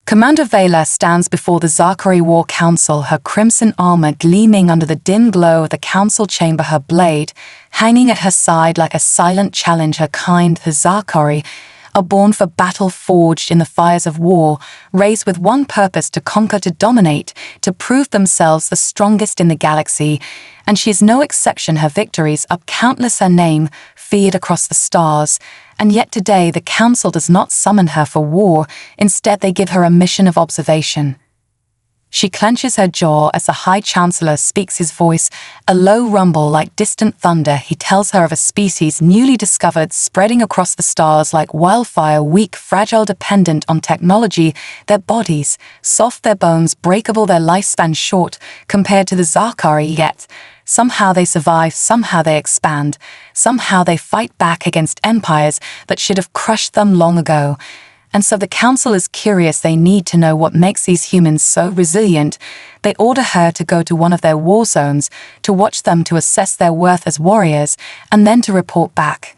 Commander Val'kai stands before the Zyra War Council, her crimson armor gleaming under the dim glow of the council chamber, her blade hanging at her side like a silent challenge. Her kind, the Zyra, are born for battle, forged in the fires of war, raised with one purpose: to conquer, to dominate, to prove themselves the strongest in the galaxy. And she is no exception. Her victories are countless, her name feared across the stars. And yet today the council does not summon her for war. Instead they give her a mission of observation. She clenches her jaw as the High Chancellor speaks, his voice a low rumble like distant thunder. He tells her of a species newly discovered, spreading across the stars like wildfire, weak, fragile, dependent on technology, their bodies soft, their bones breakable, their lifespan short compared to the Zyra. Yet somehow they survive, somehow they expand, somehow they fight back against empires that should have crushed them long ago. And so the council is curious. They need to know what makes these humans so resilient. They order her to go to one of their war zones, to watch them, to assess their worth as warriors, and then to report back.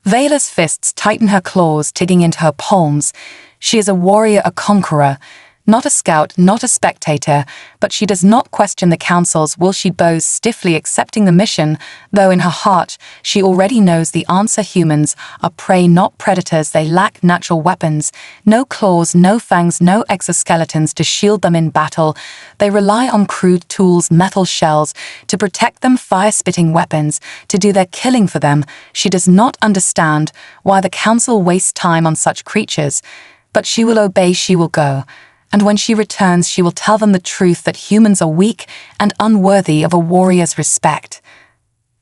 Val'kai's fists tighten, her claws digging into her palms. She is a warrior, a conqueror. Not a scout, not a spectator, but she does not question the council's will. She bows stiffly, accepting the mission, though in her heart she already knows the answer. Humans are prey, not predators. They lack natural weapons. No claws, no fangs, no exoskeletons to shield them in battle. They rely on crude tools, metal shells, to protect them, fire-spitting weapons, to do their killing for them. She does not understand why the council wastes time on such creatures. But she will obey, she will go. And when she returns, she will tell them the truth, that humans are weak and unworthy of a warrior's respect.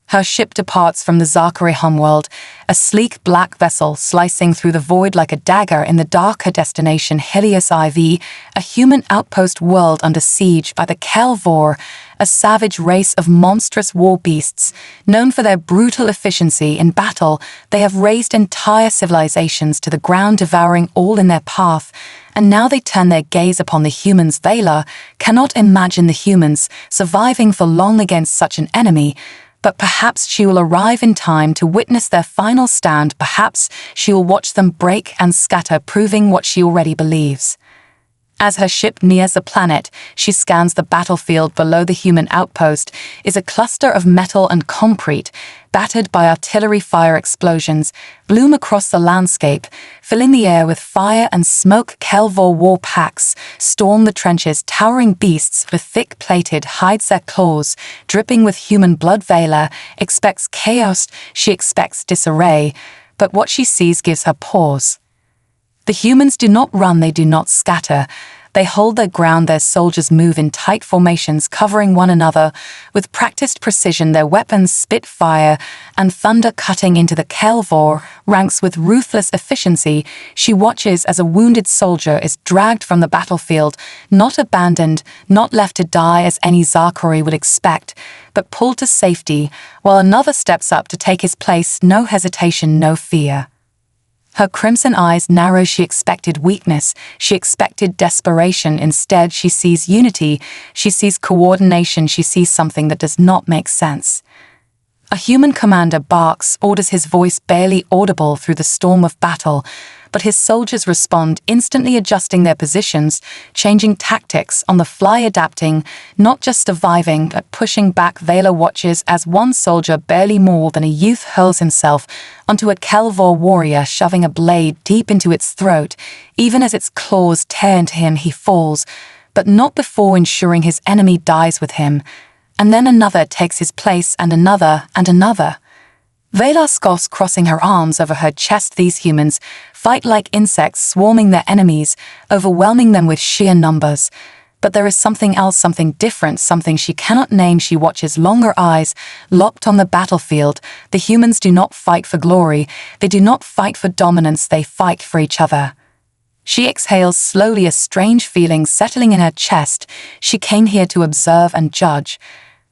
Her ship departs from the Zyra homeworld, a sleek black vessel slicing through the void like a dagger in the dark. Her destination, HFY, a human outpost world under siege by the Kelvor, a savage race of monstrous war beasts. Known for their brutal efficiency in battle, they have razed entire civilizations to the ground, devouring all in their path. And now they turn their gaze upon the humans. Val'kai cannot imagine the humans surviving for long against such an enemy. But perhaps she will arrive in time to witness their final stand. Perhaps she will watch them break and scatter, proving what she already believes. As her ship nears the planet, she scans the battlefield. Below the human outpost is a cluster of metal and concrete, battered by artillery fire. Explosions bloom across the landscape, filling the air with fire and smoke. Kelvor war packs storm the trenches, towering beasts with thick-plated hides, their claws dripping with human blood. Val'kai expects chaos, she expects disarray, but what she sees gives her pause. The humans do not run, they do not scatter. They hold their ground. Their soldiers move in tight formations, covering one another with practiced precision. Their weapons spit fire and thunder, cutting into the Kelvor ranks with ruthless efficiency. She watches as a wounded soldier is dragged from the battlefield, not abandoned, not left to die as any Zyra would expect, but pulled to safety, while another steps up to take his place. No hesitation, no fear. Her crimson eyes narrow. She expected weakness, she expected desperation. Instead, she sees unity, she sees coordination, she sees something that does not make sense. A human commander barks, orders, his voice barely audible through the storm of battle, but his soldiers respond, instantly adjusting their positions, changing tactics on the fly, adapting, not just surviving, but pushing back. Val'kai watches as one soldier, barely more than a youth, hurls himself onto a Kelvor warrior, shoving a blade deep into its throat. Even as its claws tear into him, he falls, but not before ensuring his enemy dies with him. And then another takes his place, and another, and another. Val'kai scoffs, crossing her arms over her chest. These humans fight like insects, swarming their enemies, overwhelming them with sheer numbers. But there is something else, something different, something she cannot name. She watches, longer eyes locked on the battlefield. The humans do not fight for glory. They do not fight for dominance. They fight for each other. She exhales slowly, a strange feeling settling in her chest. She came here to observe and judge.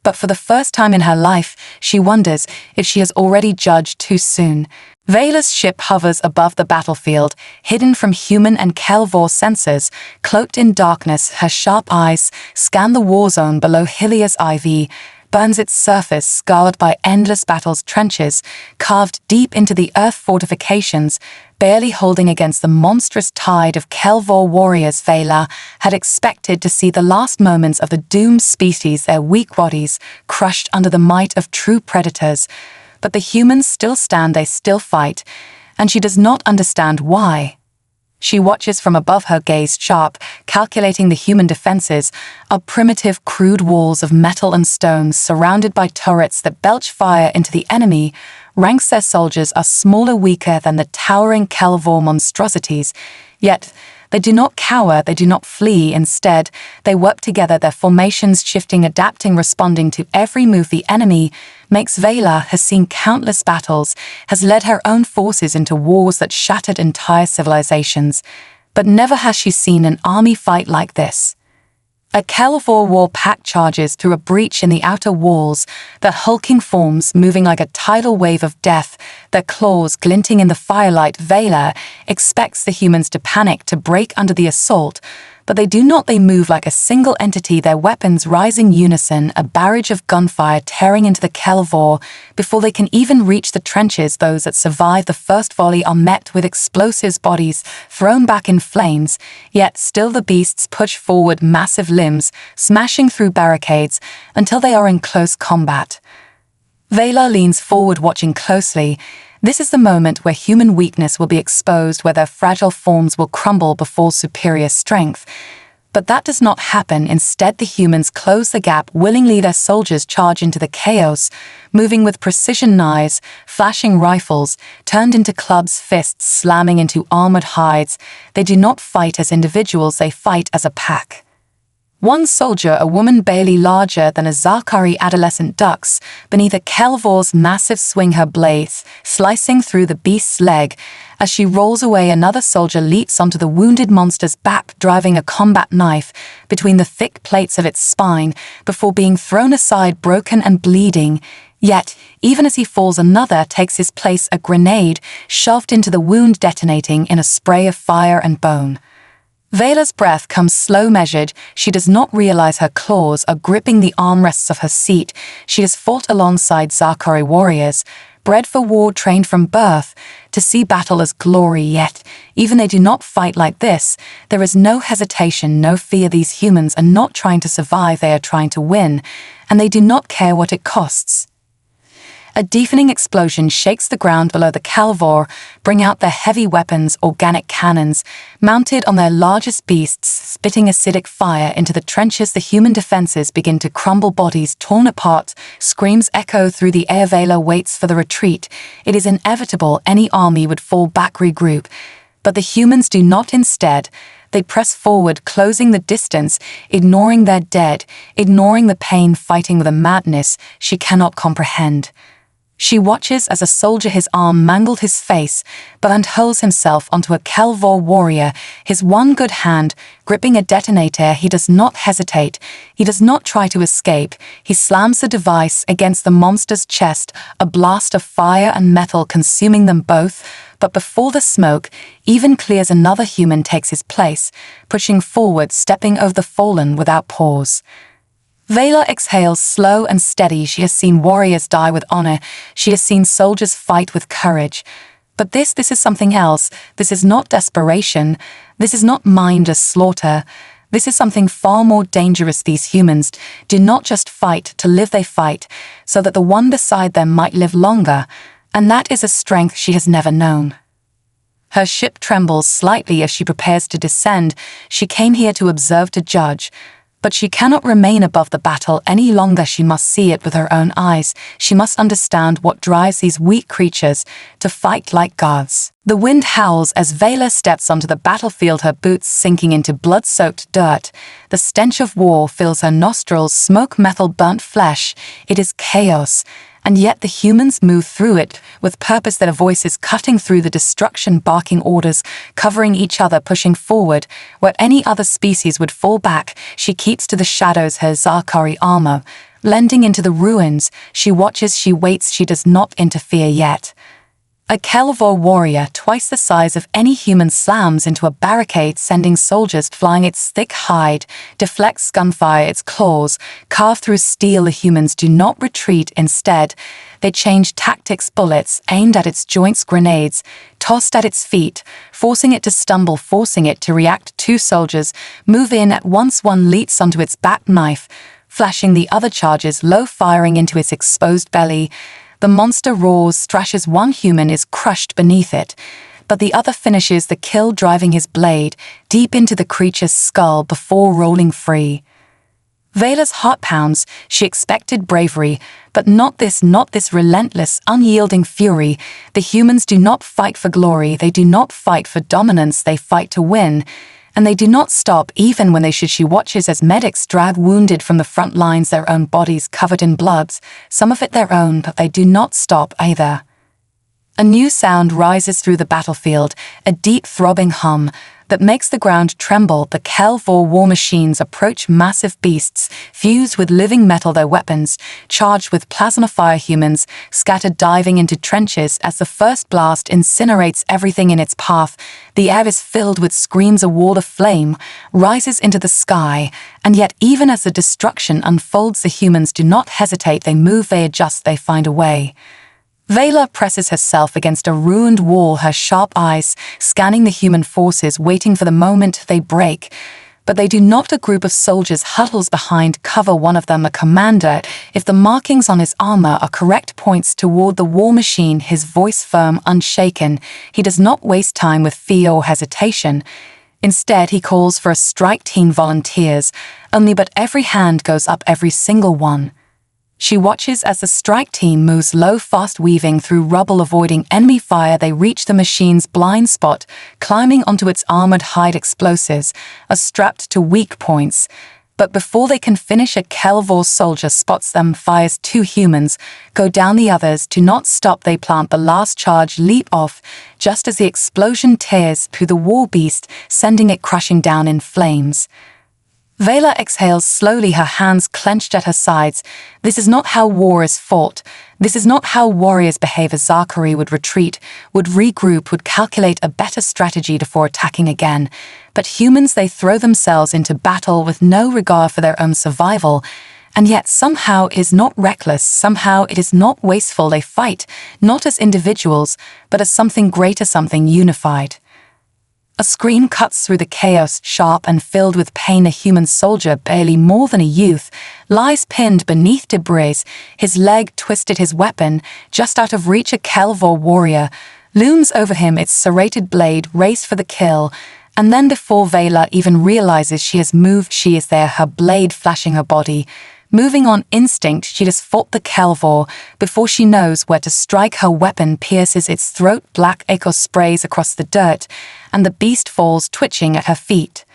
But for the first time in her life, she wonders if she has already judged too soon. Val'kai's ship hovers above the battlefield, hidden from human and Kelvor sensors. Cloaked in darkness, her sharp eyes scan the war zone below HFY. burns its surface scarred by endless battles, trenches carved deep into the earth, fortifications barely holding against the monstrous tide of Kelvor warriors. Val'kai had expected to see the last moments of the doomed species, their weak bodies crushed under the might of true predators. But the humans still stand, they still fight, and she does not understand why. She watches from above, her gaze sharp, calculating the human defenses, are primitive, crude walls of metal and stones surrounded by turrets that belch fire into the enemy. Ranks their soldiers are smaller, weaker than the towering Kelvor monstrosities, yet they do not cower, they do not flee. Instead, they work together, their formations shifting, adapting, responding to every move. The enemy makes. Val'kai has seen countless battles, has led her own forces into wars that shattered entire civilizations, but never has she seen an army fight like this. A Kelvor war pack charges through a breach in the outer walls, their hulking forms moving like a tidal wave of death, their claws glinting in the firelight. Val'kai expects the humans to panic, to break under the assault, but they do not. They move like a single entity, their weapons rising unison, a barrage of gunfire tearing into the Kelvor. Before they can even reach the trenches, those that survive the first volley are met with explosives, bodies thrown back in flames, yet still the beasts push forward, massive limbs smashing through barricades until they are in close combat. Val'kai leans forward, watching closely. This is the moment where human weakness will be exposed, where their fragile forms will crumble before superior strength. But that does not happen. Instead, the humans close the gap willingly. Their soldiers charge into the chaos, moving with precision, knives, flashing rifles, turned into clubs, fists slamming into armored hides. They do not fight as individuals, they fight as a pack. One soldier, a woman barely larger than a Zyra adolescent, ducks beneath a Kelvor's massive swing, her blades slicing through the beast's leg. As she rolls away, another soldier leaps onto the wounded monster's back, driving a combat knife between the thick plates of its spine before being thrown aside, broken and bleeding. Yet, even as he falls, another takes his place, a grenade shoved into the wound, detonating in a spray of fire and bone. Val'kai's breath comes slow, measured. She does not realize her claws are gripping the armrests of her seat. She has fought alongside Zyra warriors, bred for war, trained from birth to see battle as glory, yet even they do not fight like this. There is no hesitation, no fear. These humans are not trying to survive, they are trying to win, and they do not care what it costs. A deafening explosion shakes the ground below. The Kelvor bring out their heavy weapons, organic cannons, mounted on their largest beasts, spitting acidic fire into the trenches. The human defenses begin to crumble, bodies torn apart, screams echo through the air. Val'kai waits for the retreat. It is inevitable, any army would fall back, regroup. But the humans do not. Instead, they press forward, closing the distance, ignoring their dead, ignoring the pain, fighting with a madness she cannot comprehend. She watches as a soldier, his arm mangled, his face burned, hurls himself onto a Kelvor warrior, his one good hand gripping a detonator. He does not hesitate. He does not try to escape. He slams the device against the monster's chest, a blast of fire and metal consuming them both. But before the smoke even clears, another human takes his place, pushing forward, stepping over the fallen without pause. Val'kai exhales, slow and steady. She has seen warriors die with honor. She has seen soldiers fight with courage. But this is something else. This is not desperation. This is not mindless slaughter. This is something far more dangerous. These humans do not just fight to live, they fight so that the one beside them might live longer. And that is a strength she has never known. Her ship trembles slightly as she prepares to descend. She came here to observe, to judge. But she cannot remain above the battle any longer. She must see it with her own eyes. She must understand what drives these weak creatures to fight like gods. The wind howls as Val'kai steps onto the battlefield, her boots sinking into blood-soaked dirt. The stench of war fills her nostrils, smoke, metal, burnt flesh. It is chaos. And yet the humans move through it with purpose, their voices cutting through the destruction, barking orders, covering each other, pushing forward. Where any other species would fall back, she keeps to the shadows, her Zyra armor blending into the ruins. She watches, she waits, she does not interfere yet. A Kelvor warrior twice the size of any human slams into a barricade, sending soldiers flying. Its thick hide deflects gunfire. Its claws carve through steel. The humans do not retreat. Instead, they change tactics. Bullets aimed at its joints, grenades tossed at its feet, forcing it to stumble, forcing it to react. Two soldiers move in at once. One leaps onto its back, knife flashing. The other charges low, firing into its exposed belly. The monster roars, thrashes. One human is crushed beneath it, but the other finishes the kill, driving his blade deep into the creature's skull before rolling free. Vela's heart pounds. She expected bravery, but not this relentless, unyielding fury. The humans do not fight for glory, they do not fight for dominance, they fight to win. And they do not stop even when they should. She watches as medics drag wounded from the front lines, their own bodies covered in bloods, some of it their own, but they do not stop either. A new sound rises through the battlefield, a deep throbbing hum that makes the ground tremble. The Kelvor war machines approach, massive beasts, fused with living metal, their weapons charged with plasma fire. Humans scattered, diving into trenches as the first blast incinerates everything in its path. The air is filled with screams. A wall of flame rises into the sky, and yet even as the destruction unfolds, the humans do not hesitate. They move, they adjust, they find a way. Vela presses herself against a ruined wall, her sharp eyes scanning the human forces, waiting for the moment they break. But they do not. A group of soldiers huddles behind cover, one of them a commander. If the markings on his armor are correct, points toward the war machine, his voice firm, unshaken. He does not waste time with fear or hesitation. Instead, he calls for a strike team, volunteers, only but every hand goes up, every single one. She watches as the strike team moves low, fast, weaving through rubble, avoiding enemy fire. They reach the machine's blind spot, climbing onto its armored hide. Explosives are strapped to weak points. But before they can finish, a Kelvor soldier spots them, fires. Two humans go down, the others do not stop. They plant the last charge, leap off, just as the explosion tears through the war beast, sending it crashing down in flames. Vela exhales slowly, her hands clenched at her sides. This is not how war is fought. This is not how warriors behave. A Zyra would retreat, would regroup, would calculate a better strategy before attacking again. But humans, they throw themselves into battle with no regard for their own survival. And yet somehow it is not reckless, somehow it is not wasteful. They fight, not as individuals, but as something greater, something unified. A scream cuts through the chaos, sharp and filled with pain. A human soldier, barely more than a youth, lies pinned beneath debris, his leg twisted, his weapon just out of reach. A Kelvor warrior looms over him, its serrated blade raised for the kill. And then before Vela even realizes she has moved, she is there, her blade flashing her body. Moving on instinct, she has fought the Kelvor. Before she knows where to strike, her weapon pierces its throat. Black echo sprays across the dirt, and the beast falls twitching at her feet.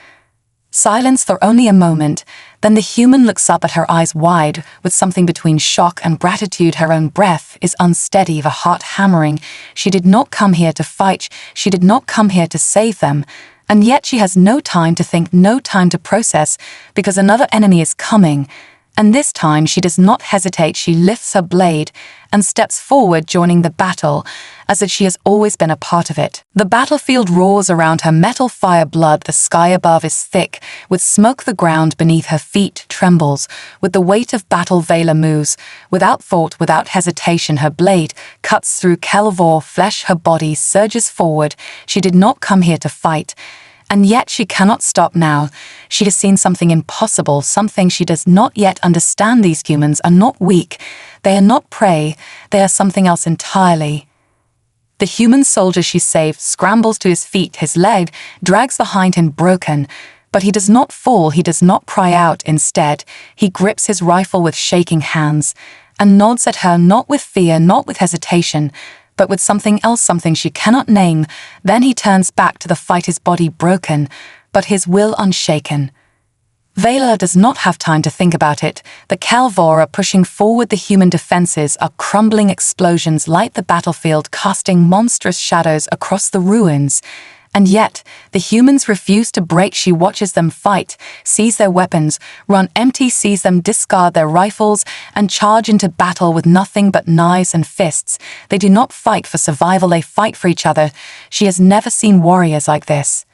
Silence for only a moment, then the human looks up at her, eyes wide, with something between shock and gratitude. Her own breath is unsteady, the heart hammering. She did not come here to fight, she did not come here to save them. And yet she has no time to think, no time to process, because another enemy is coming. And this time she does not hesitate. She lifts her blade and steps forward, joining the battle, as if she has always been a part of it. The battlefield roars around her, metal fire, blood. The sky above is thick with smoke. The ground beneath her feet trembles with the weight of battle. Vela moves without thought, without hesitation. Her blade cuts through Kelvor flesh. Her body surges forward. She did not come here to fight. And yet she cannot stop now. She has seen something impossible, something she does not yet understand. These humans are not weak. They are not prey. They are something else entirely. The human soldier she saved scrambles to his feet, his leg drags behind him broken. But he does not fall, he does not cry out. Instead, he grips his rifle with shaking hands and nods at her, not with fear, not with hesitation, but with something else, something she cannot name. Then he turns back to the fight, his body broken, but his will unshaken. Vela does not have time to think about it. The Kelvor are pushing forward, the human defenses are crumbling. Explosions light the battlefield, casting monstrous shadows across the ruins. And yet, the humans refuse to break. She watches them fight, seize their weapons, run empty, sees them discard their rifles, and charge into battle with nothing but knives and fists. They do not fight for survival, they fight for each other. She has never seen warriors like this.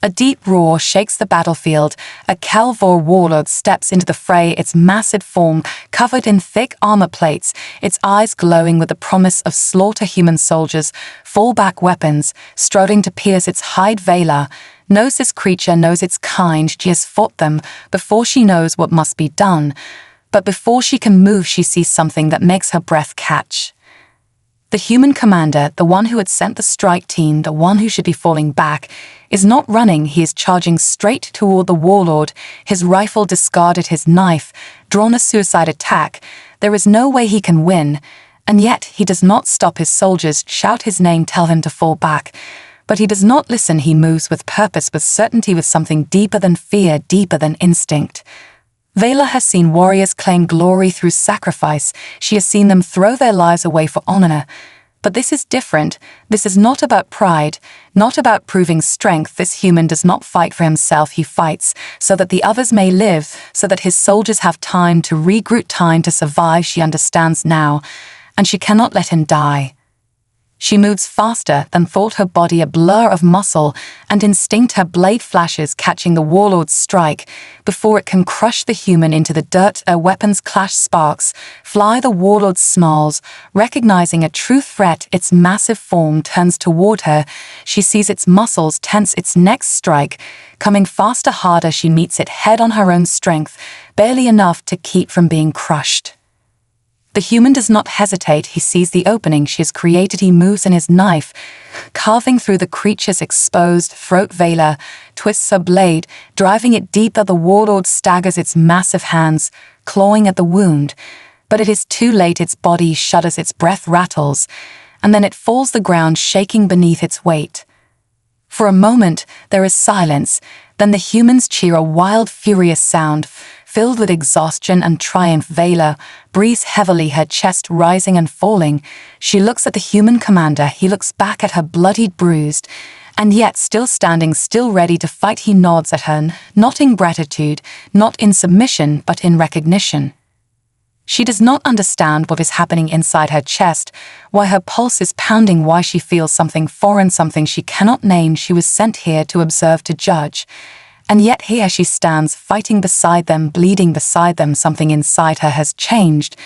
A deep roar shakes the battlefield. A Calvor warlord steps into the fray, its massive form covered in thick armor plates, its eyes glowing with the promise of slaughter. Human soldiers fall back, weapons striving to pierce its hide. Val'kai knows this creature, knows its kind. She has fought them before. She knows what must be done. But before she can move, she sees something that makes her breath catch. The human commander, the one who had sent the strike team, the one who should be falling back, is not running. He is charging straight toward the warlord, his rifle discarded, his knife drawn, a suicide attack. There is no way he can win, and yet he does not stop. His soldiers shout his name, tell him to fall back. But he does not listen. He moves with purpose, with certainty, with something deeper than fear, deeper than instinct. Val'kai has seen warriors claim glory through sacrifice. She has seen them throw their lives away for honor. But this is different. This is not about pride, not about proving strength. This human does not fight for himself. He fights so that the others may live, so that his soldiers have time to regroup, time to survive. She understands now, and she cannot let him die. She moves faster than thought, her body a blur of muscle and instinct. Her blade flashes, catching the warlord's strike before it can crush the human into the dirt. Her weapons clash, sparks fly. The warlord snarls, recognizing a true threat. Its massive form turns toward her. She sees its muscles tense, its next strike coming faster, harder. She meets it head on, her own strength barely enough to keep from being crushed. The human does not hesitate. He sees the opening she has created. He moves in his knife, carving through the creature's exposed throat. Val'kai twists her blade, driving it deeper. The warlord staggers, its massive hands clawing at the wound. But it is too late. Its body shudders, its breath rattles, and then it falls the ground, shaking beneath its weight. For a moment, there is silence. Then the humans cheer, a wild, furious sound filled with exhaustion and triumph. Val'kai breathes heavily, her chest rising and falling. She looks at the human commander. He looks back at her, bloodied, bruised, and yet still standing, still ready to fight. He nods at her, not in gratitude, not in submission, but in recognition. She does not understand what is happening inside her chest, why her pulse is pounding, why she feels something foreign, something she cannot name. She was sent here to observe, to judge. And yet here she stands, fighting beside them, bleeding beside them. Something inside her has changed,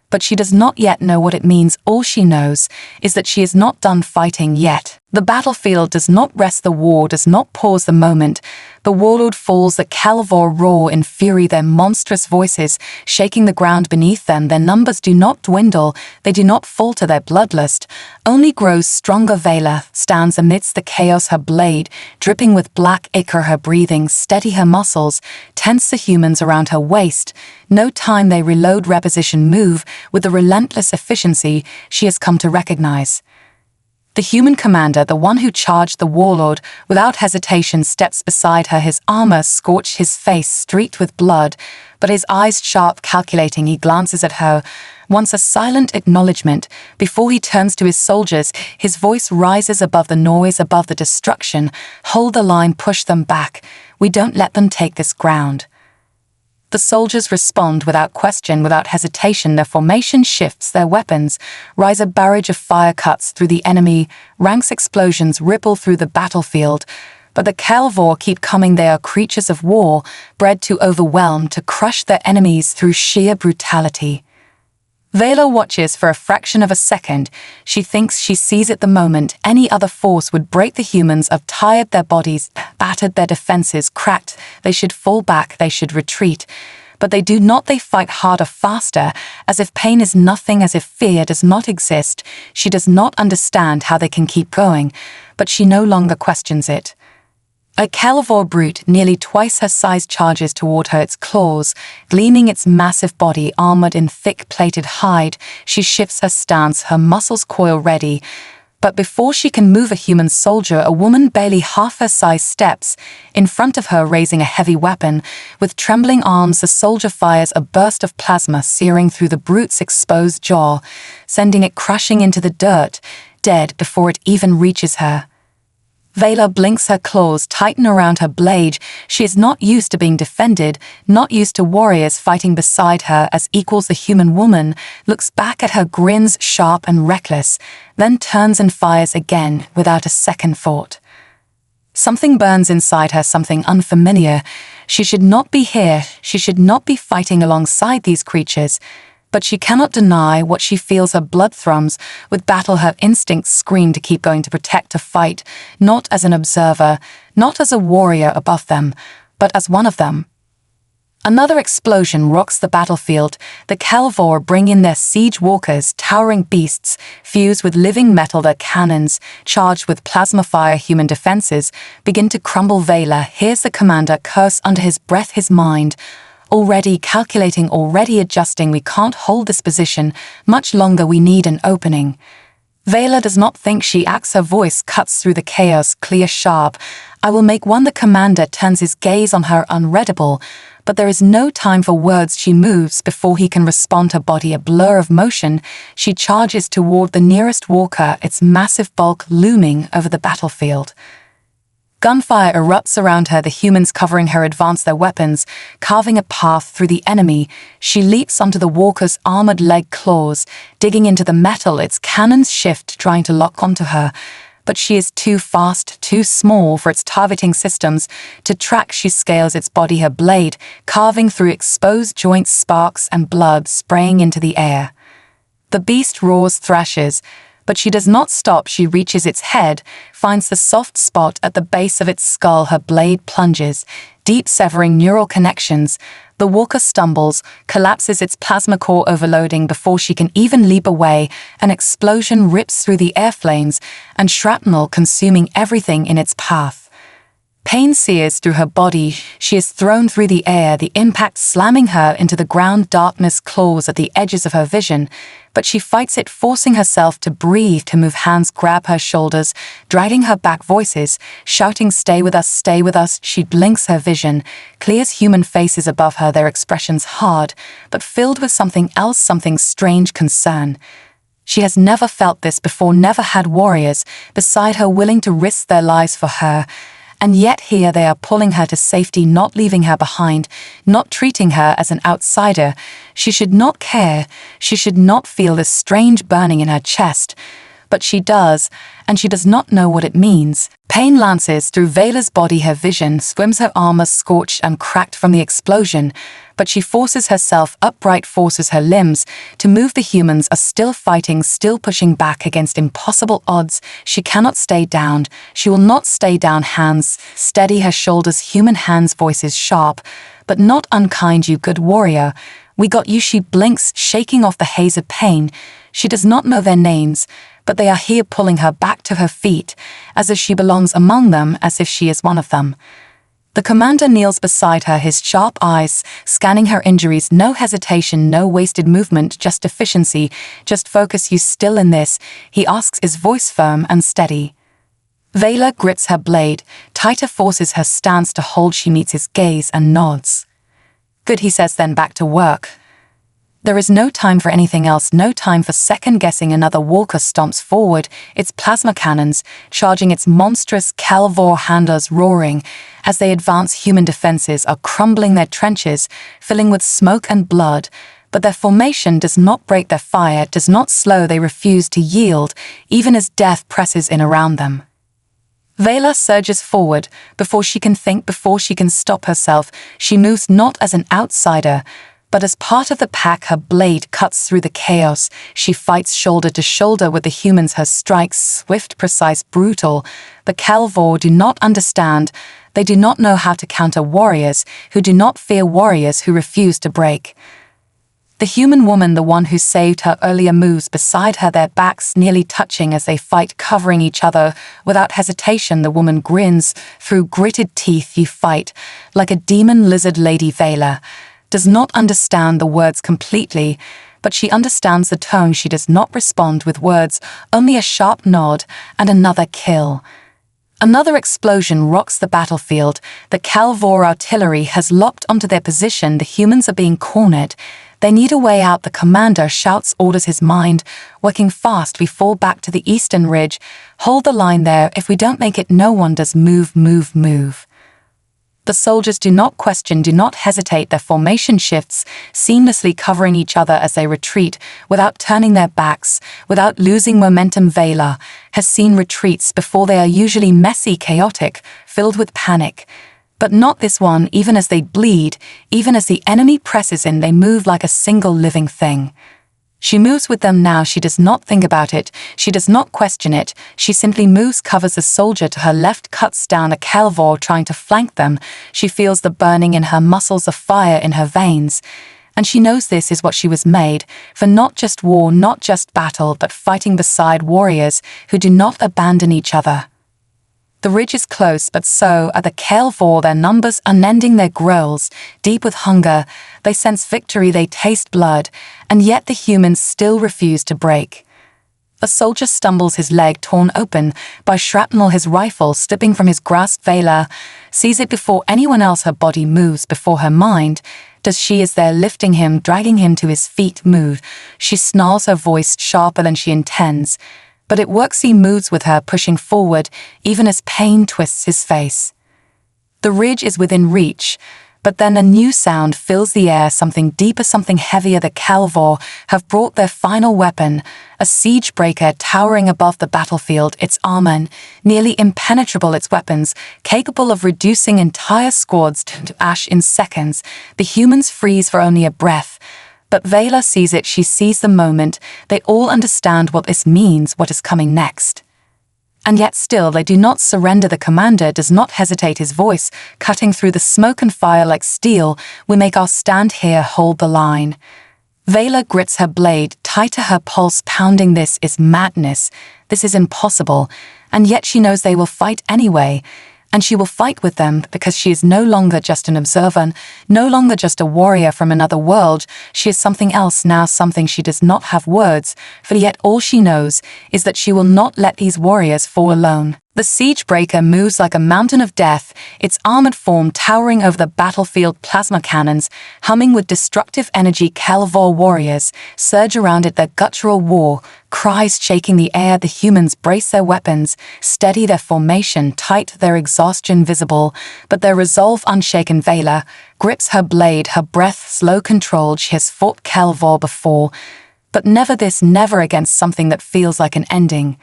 but she does not yet know what it means. All she knows is that she is not done fighting yet. The battlefield does not rest. The war does not pause the moment. The warlord falls, the Calvor roar in fury, their monstrous voices shaking the ground beneath them. Their numbers do not dwindle, they do not falter, their bloodlust only grows stronger. Val'kai stands amidst the chaos, her blade dripping with black ichor, her breathing steady, her muscles tense. The humans around her waste no time. They reload, reposition, move with the relentless efficiency she has come to recognize. The human commander, the one who charged the warlord, without hesitation steps beside her, his armor scorched, his face streaked with blood, but his eyes sharp, calculating. He glances at her, once a silent acknowledgement, before he turns to his soldiers. His voice rises above the noise, above the destruction. Hold the line, push them back. We don't let them take this ground. The soldiers respond without question, without hesitation. Their formation shifts, their weapons rise. A barrage of fire cuts through the enemy ranks, explosions ripple through the battlefield. But the Calvor keep coming. They are creatures of war, bred to overwhelm, to crush their enemies through sheer brutality. Val'kai watches for a fraction of a second. She thinks she sees it the moment any other force would break. The humans are tired, their bodies battered, their defenses cracked. They should fall back, they should retreat. But they do not. They fight harder, faster, as if pain is nothing, as if fear does not exist. She does not understand how they can keep going, but she no longer questions it. A Calvor brute, nearly twice her size, charges toward her, its claws gleaming, its massive body armored in thick plated hide. She shifts her stance, her muscles coil ready. But before she can move, a human soldier, a woman barely half her size, steps in front of her, raising a heavy weapon. With trembling arms, the soldier fires a burst of plasma, searing through the brute's exposed jaw, sending it crushing into the dirt, dead before it even reaches her. Val'kai blinks, her claws tighten around her blade. She is not used to being defended, not used to warriors fighting beside her as equals. The human woman looks back at her, grins sharp and reckless, then turns and fires again without a second thought. Something burns inside her, something unfamiliar. She should not be here, she should not be fighting alongside these creatures. But she cannot deny what she feels. Her blood thrums with battle, her instincts scream to keep going, to protect, to fight, not as an observer, not as a warrior above them, but as one of them. Another explosion rocks the battlefield. The Calvor bring in their siege walkers, towering beasts, fused with living metal. Their cannons, charged with plasma fire. Human defenses begin to crumble. Val'kai hears the commander curse under his breath, his mind already calculating, already adjusting. We can't hold this position much longer, we need an opening. Val'kai does not think, she acts. Her voice cuts through the chaos, clear, sharp. I will make one. The commander turns his gaze on her, unreadable, but there is no time for words. She moves before he can respond, her body a blur of motion. She charges toward the nearest walker, its massive bulk looming over the battlefield. Gunfire erupts around her, the humans covering her advance their weapons, carving a path through the enemy. She leaps onto the walker's armored leg, claws digging into the metal, its cannons shift, trying to lock onto her. But she is too fast, too small for its targeting systems to track. She scales its body, her blade carving through exposed joints, sparks and blood spraying into the air. The beast roars, thrashes, but she does not stop. She reaches its head, finds the soft spot at the base of its skull. Her blade plunges, deep, severing neural connections. The walker stumbles, collapses, its plasma core overloading. Before she can even leap away, an explosion rips through the air, flames and shrapnel consuming everything in its path. Pain sears through her body. She is thrown through the air, the impact slamming her into the ground. Darkness claws at the edges of her vision, but she fights it, forcing herself to breathe, to move. Hands grab her shoulders, dragging her back, voices shouting, stay with us, stay with us. She blinks, her vision clears. Human faces above her, their expressions hard, but filled with something else, something strange, concern. She has never felt this before, never had warriors beside her willing to risk their lives for her. And yet here they are, pulling her to safety, not leaving her behind, not treating her as an outsider. She should not care, she should not feel this strange burning in her chest. But she does, and she does not know what it means. Pain lances through Val'kai's body, her vision swims, her armor scorched and cracked from the explosion. But she forces herself upright, forces her limbs to move. The humans are still fighting, still pushing back against impossible odds. She cannot stay down. She will not stay down. Hands steady her shoulders, human hands, voices sharp, but not unkind. You good warrior, we got you. She blinks, shaking off the haze of pain. She does not know their names, but they are here, pulling her back to her feet, as if she belongs among them, as if she is one of them. The commander kneels beside her, his sharp eyes scanning her injuries. No hesitation, no wasted movement, just efficiency, just focus. You still in this? He asks, his voice firm and steady. Val'kai grits her blade, tighter, forces her stance to hold. She meets his gaze and nods. Good, he says, then back to work. There is no time for anything else, no time for second-guessing. Another walker stomps forward, its plasma cannons charging, its monstrous Calvor handlers roaring. As they advance, human defenses are crumbling, their trenches filling with smoke and blood. But their formation does not break, their fire does not slow. They refuse to yield, even as death presses in around them. Val'kai surges forward. Before she can think, before she can stop herself, she moves not as an outsider, but as part of the pack. Her blade cuts through the chaos. She fights shoulder to shoulder with the humans, her strikes swift, precise, brutal. The Calvor do not understand. They do not know how to counter warriors who do not fear, warriors who refuse to break. The human woman, the one who saved her earlier, moves beside her, their backs nearly touching as they fight, covering each other. Without hesitation, the woman grins through gritted teeth. You fight like a demon lizard. Lady Val'kai does not understand the words completely, but she understands the tone. She does not respond with words, only a sharp nod and another kill. Another explosion rocks the battlefield. The Calvor artillery has locked onto their position. The humans are being cornered. They need a way out. The commander shouts orders, his mind working fast. We fall back to the eastern ridge. Hold the line there. If we don't make it, no one does. Move, move, move. The soldiers do not question, do not hesitate. Their formation shifts, seamlessly covering each other as they retreat, without turning their backs, without losing momentum. Val'kai has seen retreats before. They are usually messy, chaotic, filled with panic. But not this one. Even as they bleed, even as the enemy presses in, they move like a single living thing. She moves with them now. She does not think about it. She does not question it. She simply moves, covers a soldier to her left, cuts down a Calvor trying to flank them. She feels the burning in her muscles, a fire in her veins. And she knows this is what she was made for, not just war, not just battle, but fighting beside warriors who do not abandon each other. The ridge is close, but so are the Calvor, their numbers unending, their growls, deep with hunger. They sense victory, they taste blood, and yet the humans still refuse to break. A soldier stumbles, his leg torn open by shrapnel, his rifle slipping from his grasp. Val'kai sees it before anyone else. Her body moves before her mind. Does she is there, lifting him, dragging him to his feet. Move. She snarls, her voice sharper than she intends. But it works. He moves with her, pushing forward, even as pain twists his face. The ridge is within reach, but then a new sound fills the air, something deeper, something heavier. The Calvor have brought their final weapon, a siege breaker towering above the battlefield, its armor nearly impenetrable, its weapons capable of reducing entire squads to ash in seconds. The humans freeze for only a breath. But Val'kai sees it, she sees the moment. They all understand what this means, what is coming next. And yet still they do not surrender. The commander does not hesitate, his voice cutting through the smoke and fire like steel. We make our stand here, hold the line. Val'kai grits her blade, tighter, her pulse pounding. This is madness. This is impossible. And yet she knows they will fight anyway. And she will fight with them because she is no longer just an observer, no longer just a warrior from another world. She is something else now, something she does not have words for, yet all she knows is that she will not let these warriors fall alone. The siege breaker moves like a mountain of death, its armored form towering over the battlefield, plasma cannons humming with destructive energy. Calvor warriors surge around it, their guttural war cries shaking the air. The humans brace their weapons, steady, their formation tight, their exhaustion visible, but their resolve unshaken. Val'kai grips her blade, her breath slow, controlled. She has fought Calvor before, but never this, never against something that feels like an ending.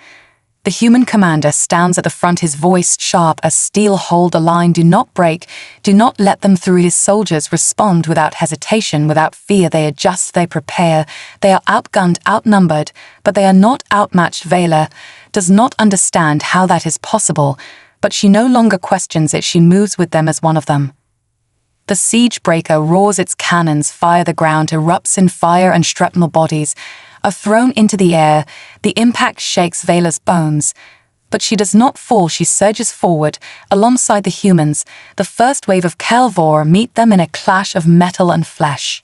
The human commander stands at the front, his voice sharp as steel. Hold the line, do not break, do not let them through. His soldiers respond without hesitation, without fear. They adjust, they prepare. They are outgunned, outnumbered, but they are not outmatched. Val'kai does not understand how that is possible, but she no longer questions it. She moves with them as one of them. The siege breaker roars, its cannons fire, the ground erupts in fire, and shrapnel bodies are thrown into the air. The impact shakes Val'kai's bones. But she does not fall. She surges forward alongside the humans. The first wave of Calvor meet them in a clash of metal and flesh.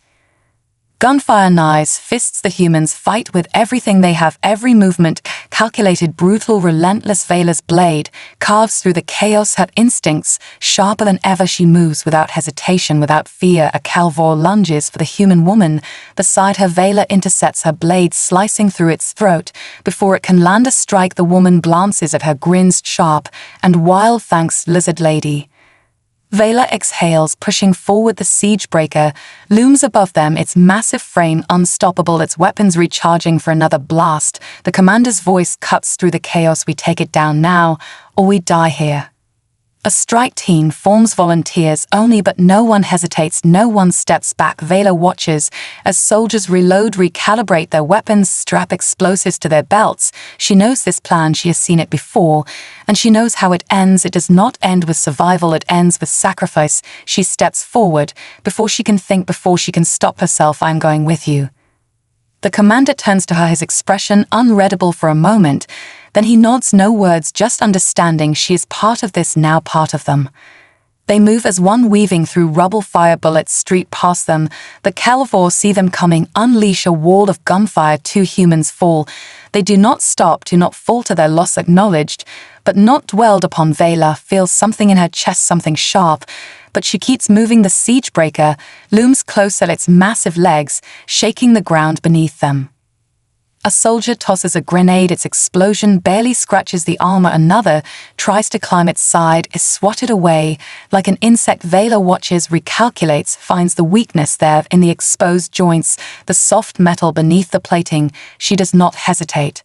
Gunfire, knives, fists. The humans fight with everything they have, every movement calculated, brutal, relentless. Val'kai's blade carves through the chaos, her instincts sharper than ever. She moves without hesitation, without fear. A Calvor lunges for the human woman beside her. Val'kai intercepts her blade, slicing through its throat before it can land a strike. The woman glances at her, grins sharp and wild. Thanks, lizard lady. Val'kai exhales, pushing forward. The siege breaker looms above them, its massive frame unstoppable, its weapons recharging for another blast. The commander's voice cuts through the chaos. We take it down now, or we die here. A strike team forms, volunteers only, but no one hesitates, no one steps back. Val'kai watches as soldiers reload, recalibrate their weapons, strap explosives to their belts. She knows this plan, she has seen it before, and she knows how it ends. It does not end with survival, it ends with sacrifice. She steps forward before she can think, before she can stop herself. I'm going with you. The commander turns to her, his expression unreadable for a moment. Then he nods, no words, just understanding. She is part of this now, part of them. They move as one, weaving through rubble, fire bullets streak past them. The Calvor see them coming, unleash a wall of gunfire. Two humans fall. They do not stop, do not falter, their loss acknowledged, but not dwelled upon. Val'kai feels something in her chest, something sharp, but she keeps moving. The siegebreaker looms closer, its massive legs shaking the ground beneath them. A soldier tosses a grenade, its explosion barely scratches the armor. Another tries to climb its side, is swatted away. Like an insect, Val'kai watches, recalculates, finds the weakness there in the exposed joints, the soft metal beneath the plating. She does not hesitate.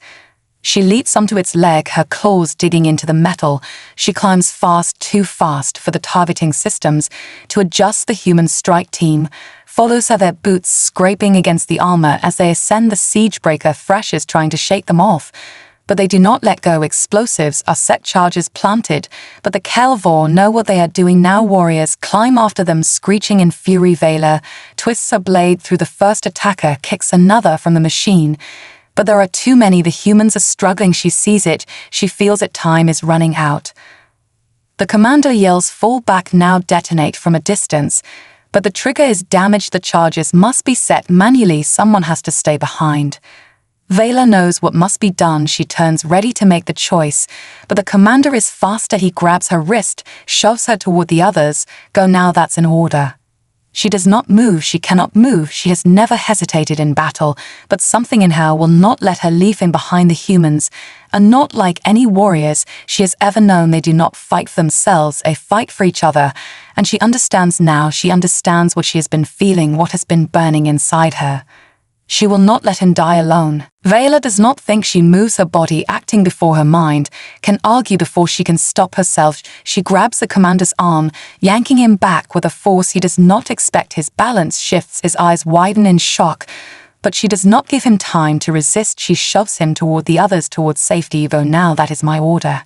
She leaps onto its leg, her claws digging into the metal. She climbs fast, too fast for the targeting systems to adjust. The human strike team follows her, their boots scraping against the armor as they ascend. The siegebreaker thrashes, trying to shake them off, but they do not let go. Explosives are set, charges planted, but the Kelvor know what they are doing now. Warriors climb after them, screeching in fury. Val'kai twists her blade through the first attacker, kicks another from the machine. But there are too many. The humans are struggling. She sees it. She feels it. Time is running out. The commander yells, "Fall back now, detonate," from a distance. But the trigger is damaged. The charges must be set manually. Someone has to stay behind. Val'kai knows what must be done. She turns, ready to make the choice. But the commander is faster. He grabs her wrist, shoves her toward the others. "Go now, that's an order." She does not move. She cannot move. She has never hesitated in battle, but something in her will not let her leave in behind. The humans are not like any warriors she has ever known. They do not fight for themselves, they fight for each other. And she understands now. She understands what she has been feeling, what has been burning inside her. She will not let him die alone. Val'kai does not think. She moves her body, acting before her mind can argue, before she can stop herself. She grabs the commander's arm, yanking him back with a force he does not expect. His balance shifts, his eyes widen in shock, but she does not give him time to resist. She shoves him toward the others, towards safety. "Go now, that is my order."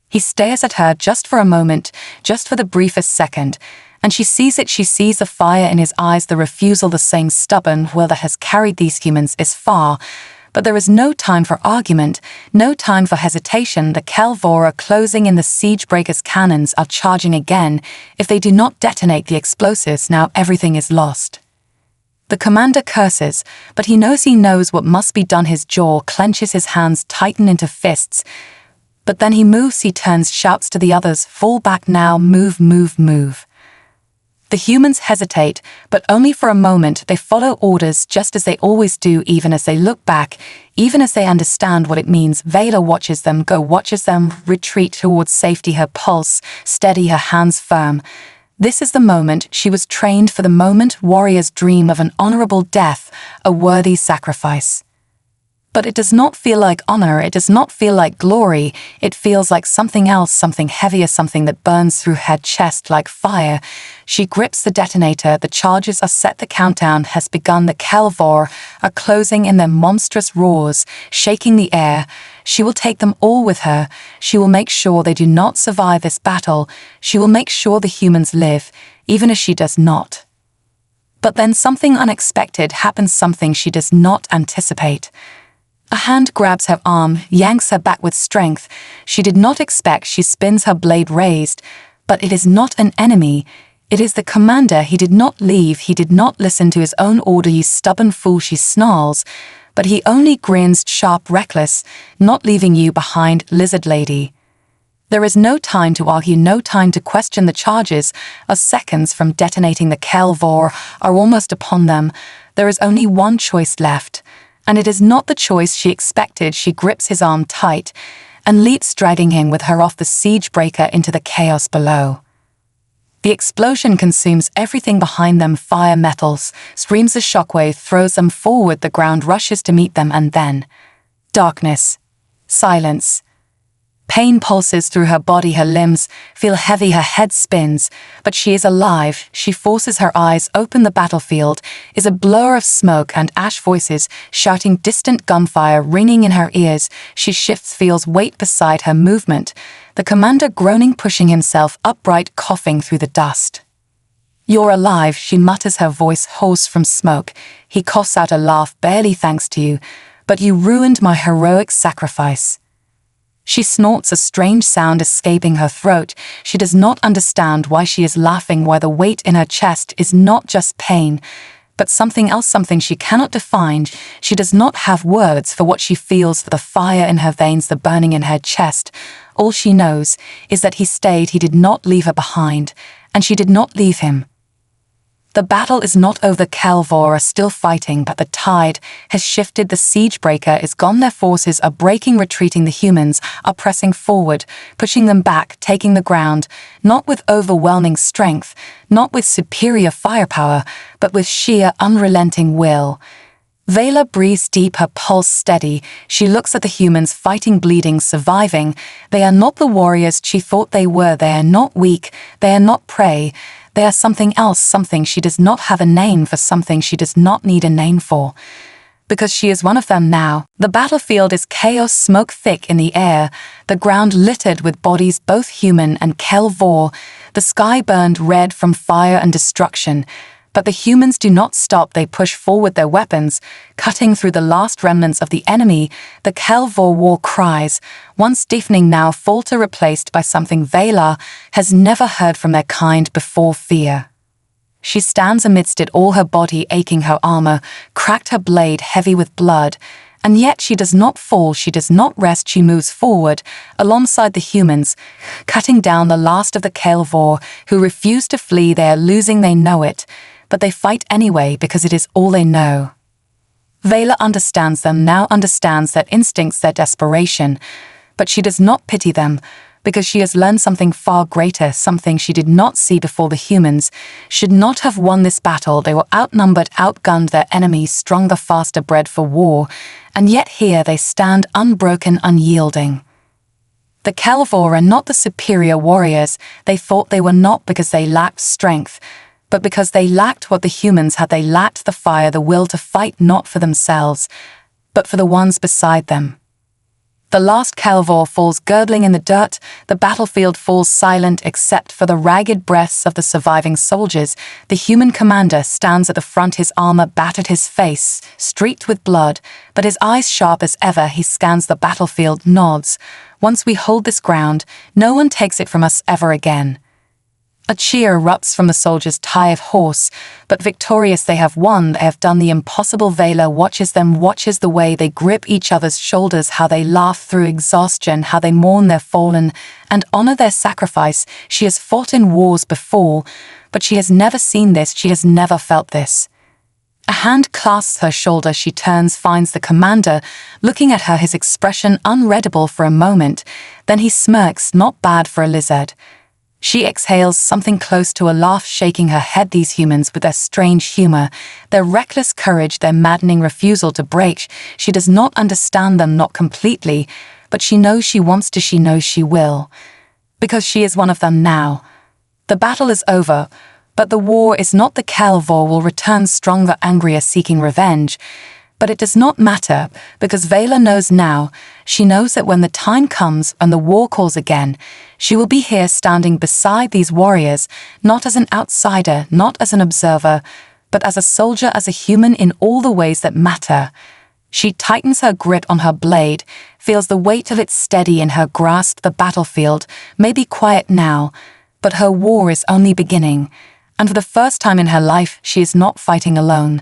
He stares at her just for a moment, just for the briefest second, and she sees it. She sees the fire in his eyes, the refusal, the same stubborn will that has carried these humans is far. But there is no time for argument, no time for hesitation. The Kelvor are closing in. The siegebreaker's cannons are charging again. If they do not detonate the explosives now, everything is lost. The commander curses, but he knows what must be done. His jaw clenches, his hands tighten into fists. But then he moves, he turns, shouts to the others, "Fall back now, move, move, move." The humans hesitate, but only for a moment. They follow orders just as they always do, even as they look back, even as they understand what it means. Val'kai watches them go, watches them retreat towards safety, her pulse steady, her hands firm. This is the moment she was trained for, the moment warriors dream of, an honorable death, a worthy sacrifice. But it does not feel like honor, it does not feel like glory, it feels like something else, something heavier, something that burns through her chest like fire. She grips the detonator, the charges are set, the countdown has begun. The Kelvor are closing in their monstrous roars, shaking the air. She will take them all with her. She will make sure they do not survive this battle. She will make sure the humans live, even if she does not. But then something unexpected happens, something she does not anticipate. A hand grabs her arm, yanks her back with strength. She did not expect. She spins, her blade raised. But it is not an enemy. It is the commander. He did not leave. He did not listen to his own order. "You stubborn fool," she snarls. But he only grins, sharp, reckless. "Not leaving you behind, lizard lady." There is no time to argue, no time to question. The charges are seconds from detonating. The Kelvor are almost upon them. There is only one choice left. And it is not the choice she expected. She grips his arm tight and leaps, dragging him with her off the siegebreaker into the chaos below. The explosion consumes everything behind them. Fire, metals, screams. A shockwave throws them forward. The ground rushes to meet them, and then darkness, silence. Pain pulses through her body, her limbs feel heavy, her head spins, but she is alive. She forces her eyes open. The battlefield is a blur of smoke and ash, voices shouting, distant gunfire ringing in her ears. She shifts, feels weight beside her movement. The commander groaning, pushing himself upright, coughing through the dust. "You're alive," she mutters, her voice hoarse from smoke. He coughs out a laugh. "Barely, thanks to you, but you ruined my heroic sacrifice." She snorts, a strange sound escaping her throat. She does not understand why she is laughing, why the weight in her chest is not just pain, but something else, something she cannot define. She does not have words for what she feels, for the fire in her veins, the burning in her chest. All she knows is that he stayed, he did not leave her behind, and she did not leave him. The battle is not over. Kelvor are still fighting, but the tide has shifted. The siege breaker is gone. Their forces are breaking, retreating. The humans are pressing forward, pushing them back, taking the ground, not with overwhelming strength, not with superior firepower, but with sheer, unrelenting will. Val'kai breathes deep, her pulse steady. She looks at the humans fighting, bleeding, surviving. They are not the warriors she thought they were. They are not weak. They are not prey. They are something else, something she does not have a name for, something she does not need a name for. Because she is one of them now. The battlefield is chaos, smoke thick in the air, the ground littered with bodies, both human and Kelvor. The sky burned red from fire and destruction. But the humans do not stop. They push forward, their weapons cutting through the last remnants of the enemy. The Kelvor war cries, once deafening, now falter, replaced by something Val'kai has never heard from their kind before: fear. She stands amidst it, all, her body aching, her armor cracked, her blade heavy with blood. And yet she does not fall, she does not rest. She moves forward alongside the humans, cutting down the last of the Kelvor who refuse to flee. They are losing, they know it, but they fight anyway because it is all they know. Val'kai understands them now, understands their instincts, their desperation, but she does not pity them because she has learned something far greater, something she did not see before. The humans should not have won this battle. They were outnumbered, outgunned, their enemies stronger, faster, bred for war, and yet here they stand unbroken, unyielding. The Kelvor are not the superior warriors they thought they were, not because they lacked strength, but because they lacked what the humans had. They lacked the fire, the will to fight, not for themselves, but for the ones beside them. The last Kelvor falls gurgling in the dirt. The battlefield falls silent except for the ragged breaths of the surviving soldiers. The human commander stands at the front, his armor battered, his face streaked with blood, but his eyes sharp as ever. He scans the battlefield, nods. Once we hold this ground, no one takes it from us ever again. A cheer erupts from the soldiers, tired horse, but victorious. They have won, they have done the impossible. Val'kai watches them, watches the way they grip each other's shoulders, how they laugh through exhaustion, how they mourn their fallen and honor their sacrifice. She has fought in wars before, but she has never seen this, she has never felt this. A hand clasps her shoulder, she turns, finds the commander, looking at her, his expression unreadable for a moment. Then he smirks, not bad for a lizard. She exhales something close to a laugh, shaking her head. These humans, with their strange humor, their reckless courage, their maddening refusal to break, she does not understand them, not completely, but she knows she wants to, she knows she will. Because she is one of them now. The battle is over, but the war is not. The Kelvor will return stronger, angrier, seeking revenge. But it does not matter, because Val'kai knows now. She knows that when the time comes and the war calls again, she will be here standing beside these warriors, not as an outsider, not as an observer, but as a soldier, as a human in all the ways that matter. She tightens her grip on her blade, feels the weight of it steady in her grasp. The battlefield may be quiet now, but her war is only beginning, and for the first time in her life she is not fighting alone.